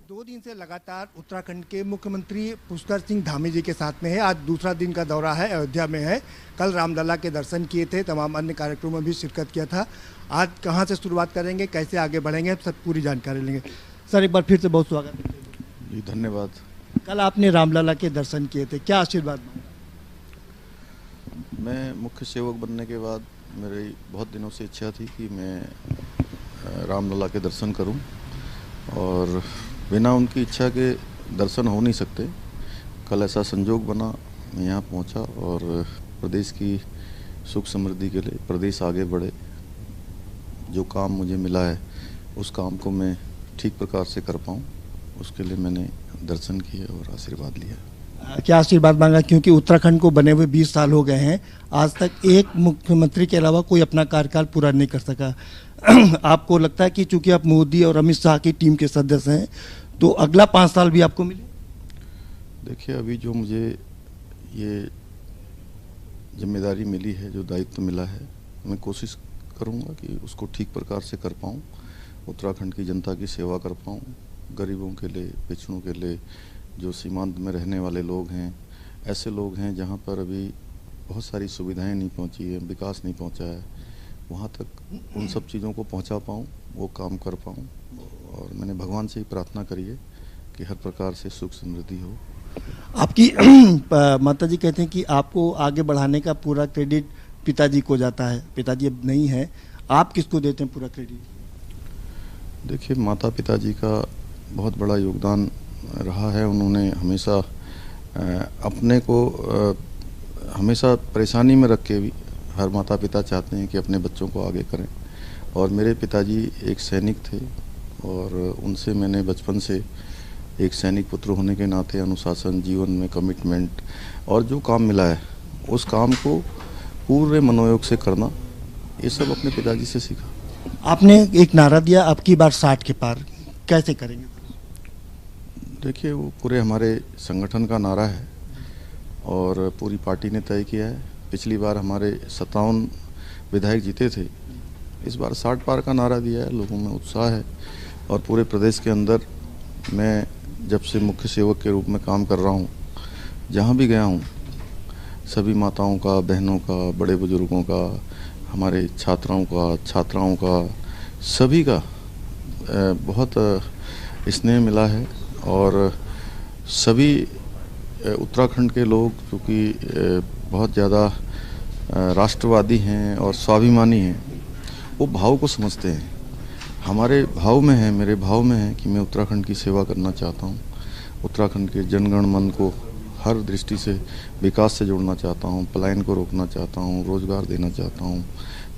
2 दिन से लगातार उत्तराखंड के मुख्यमंत्री पुष्कर सिंह धामी जी के साथ में है। आज दूसरा दिन का दौरा है, अयोध्या में है। कल रामलला के दर्शन किए थे, तमाम अन्य कार्यक्रमों में भी शिरकत किया था। आज कहां से शुरुआत करेंगे, कैसे आगे बढ़ेंगे, सब पूरी जानकारी लेंगे। सर, एक बार फिर से बहुत स्वागत है जी। धन्यवाद। कल आपने रामलला के दर्शन किए थे, क्या आशीर्वाद मांगा? मैं मुख्य सेवक बनने के बाद मेरी बहुत दिनों से इच्छा थी कि मैं रामलला के दर्शन करूं, और बिना उनकी इच्छा के दर्शन हो नहीं सकते। कल ऐसा संजोग बना, मैं यहाँ पहुँचा और प्रदेश की सुख समृद्धि के लिए, प्रदेश आगे बढ़े, जो काम मुझे मिला है उस काम को मैं ठीक प्रकार से कर पाऊँ, उसके लिए मैंने दर्शन किए और आशीर्वाद लिया। क्या आशीर्वाद मांगा? क्योंकि उत्तराखंड को बने हुए 20 साल हो गए हैं, आज तक एक मुख्यमंत्री के अलावा कोई अपना कार्यकाल पूरा नहीं कर सका। आपको लगता है कि चूंकि आप मोदी और अमित शाह की टीम के सदस्य हैं, तो अगला 5 साल भी आपको मिले? देखिए, अभी जो मुझे ये जिम्मेदारी मिली है, जो दायित्व मिला है, मैं कोशिश करूँगा कि उसको ठीक प्रकार से कर पाऊँ, उत्तराखंड की जनता की सेवा कर पाऊँ, गरीबों के लिए, पिछड़ों के लिए, जो सीमांत में रहने वाले लोग हैं, ऐसे लोग हैं जहाँ पर अभी बहुत सारी सुविधाएं नहीं पहुँची है, विकास नहीं पहुँचा है, वहाँ तक उन सब चीज़ों को पहुँचा पाऊँ, वो काम कर पाऊँ। और मैंने भगवान से ही प्रार्थना करी है कि हर प्रकार से सुख समृद्धि हो। आपकी माता जी कहते हैं कि आपको आगे बढ़ाने का पूरा क्रेडिट पिताजी को जाता है। पिताजी अब नहीं है, आप किसको देते हैं पूरा क्रेडिट? देखिए, माता पिताजी का बहुत बड़ा योगदान रहा है। उन्होंने हमेशा अपने को हमेशा परेशानी में रख के भी, हर माता पिता चाहते हैं कि अपने बच्चों को आगे करें, और मेरे पिताजी एक सैनिक थे, और उनसे मैंने बचपन से एक सैनिक पुत्र होने के नाते अनुशासन, जीवन में कमिटमेंट, और जो काम मिला है उस काम को पूरे मनोयोग से करना, ये सब अपने पिताजी से सीखा। आपने एक नारा दिया, अब की बार 60 के पार, कैसे करेंगे? देखिए, वो पूरे हमारे संगठन का नारा है और पूरी पार्टी ने तय किया है। पिछली बार हमारे 57 विधायक जीते थे, इस बार 60 पार का नारा दिया है। लोगों में उत्साह है, और पूरे प्रदेश के अंदर मैं जब से मुख्य सेवक के रूप में काम कर रहा हूँ, जहाँ भी गया हूँ, सभी माताओं का, बहनों का, बड़े बुजुर्गों का, हमारे छात्राओं का, छात्राओं का, सभी का बहुत स्नेह मिला है। और सभी उत्तराखंड के लोग, क्योंकि बहुत ज़्यादा राष्ट्रवादी हैं और स्वाभिमानी हैं, वो भाव को समझते हैं। हमारे भाव में है, मेरे भाव में है कि मैं उत्तराखंड की सेवा करना चाहता हूँ, उत्तराखंड के जनगण मन को हर दृष्टि से विकास से जोड़ना चाहता हूँ, पलायन को रोकना चाहता हूँ, रोजगार देना चाहता हूँ।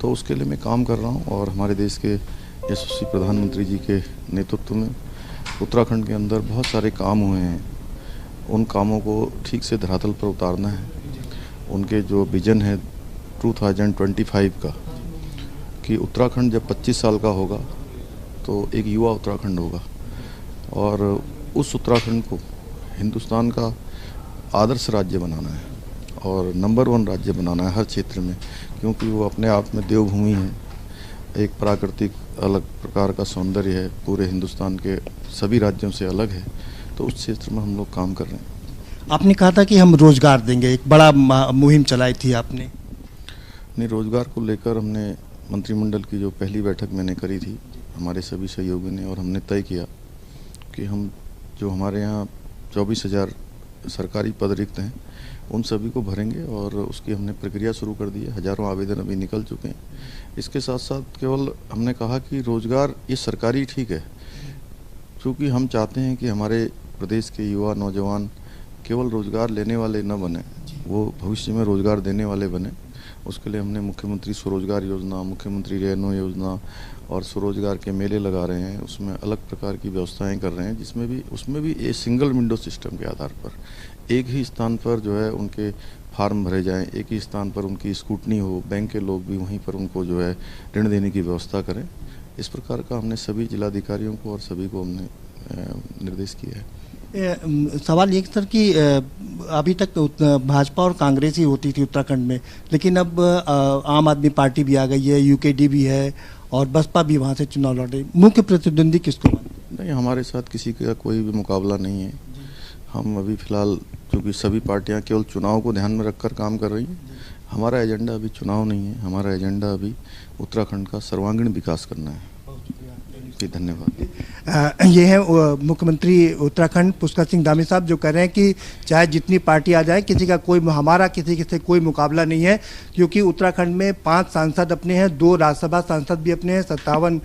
तो उसके लिए मैं काम कर रहा हूँ, और हमारे देश के यशस्वी प्रधानमंत्री जी के नेतृत्व में उत्तराखंड के अंदर बहुत सारे काम हुए हैं। उन कामों को ठीक से धरातल पर उतारना है। उनके जो विजन है 2025 का, कि उत्तराखंड जब 25 साल का होगा तो एक युवा उत्तराखंड होगा, और उस उत्तराखंड को हिंदुस्तान का आदर्श राज्य बनाना है और नंबर 1 राज्य बनाना है हर क्षेत्र में, क्योंकि वो अपने आप में देवभूमि है। एक प्राकृतिक अलग प्रकार का सौंदर्य है, पूरे हिंदुस्तान के सभी राज्यों से अलग है। तो उस क्षेत्र में हम लोग काम कर रहे हैं। आपने कहा था कि हम रोजगार देंगे, एक बड़ा मुहिम चलाई थी आपने। नहीं, रोजगार को लेकर हमने मंत्रिमंडल की जो पहली बैठक मैंने करी थी, हमारे सभी सहयोगी ने, और हमने तय किया कि हम जो हमारे यहाँ 24,000 सरकारी पद रिक्त हैं, उन सभी को भरेंगे, और उसकी हमने प्रक्रिया शुरू कर दी है। हज़ारों आवेदन अभी निकल चुके हैं। इसके साथ साथ केवल हमने कहा कि रोजगार ये सरकारी ठीक है, क्योंकि हम चाहते हैं कि हमारे प्रदेश के युवा नौजवान केवल रोजगार लेने वाले न बने, वो भविष्य में रोजगार देने वाले बने। उसके लिए हमने मुख्यमंत्री स्वरोजगार योजना, मुख्यमंत्री रेनो योजना और स्वरोजगार के मेले लगा रहे हैं। उसमें अलग प्रकार की व्यवस्थाएं कर रहे हैं, जिसमें भी उसमें भी एक सिंगल विंडो सिस्टम के आधार पर एक ही स्थान पर जो है उनके फार्म भरे जाएं, एक ही स्थान पर उनकी स्कूटनी हो, बैंक के लोग भी वहीं पर उनको जो है ऋण देने की व्यवस्था करें। इस प्रकार का हमने सभी जिलाधिकारियों को और सभी को हमने निर्देश किया है। सवाल ये सर कि अभी तक भाजपा और कांग्रेस ही होती थी उत्तराखंड में, लेकिन अब आम आदमी पार्टी भी आ गई है, यूकेडी भी है, और बसपा भी वहाँ से चुनाव लड़ रही। मुख्य प्रतिद्वंदी किसको मानते हैं? नहीं, हमारे साथ किसी का कोई भी मुकाबला नहीं है। हम अभी फ़िलहाल क्योंकि सभी पार्टियां केवल चुनाव को ध्यान में रखकर काम कर रही हैं, हमारा एजेंडा अभी चुनाव नहीं है। हमारा एजेंडा अभी उत्तराखंड का सर्वांगीण विकास करना है। जी, धन्यवाद। ये है मुख्यमंत्री उत्तराखंड पुष्कर सिंह धामी साहब, जो कह रहे हैं कि चाहे जितनी पार्टी आ जाए, हमारा किसी से कोई मुकाबला नहीं है, क्योंकि उत्तराखंड में 5 सांसद अपने हैं, 2 राज्यसभा सांसद भी अपने हैं, 57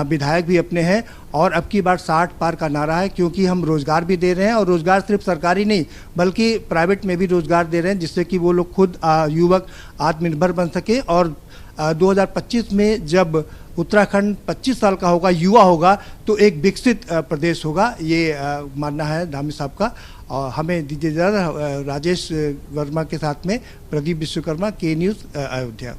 विधायक भी अपने हैं, और अब की बार 60 पार का नारा है, क्योंकि हम रोजगार भी दे रहे हैं, और रोजगार सिर्फ सरकारी नहीं बल्कि प्राइवेट में भी रोजगार दे रहे हैं, जिससे कि वो लोग खुद युवक आत्मनिर्भर बन सके। और 2025 में जब उत्तराखंड 25 साल का होगा, युवा होगा, तो एक विकसित प्रदेश होगा, ये मानना है धामी साहब का। और हमें दीजिए इजाज़त। राजेश वर्मा के साथ में प्रदीप विश्वकर्मा, के न्यूज़, अयोध्या।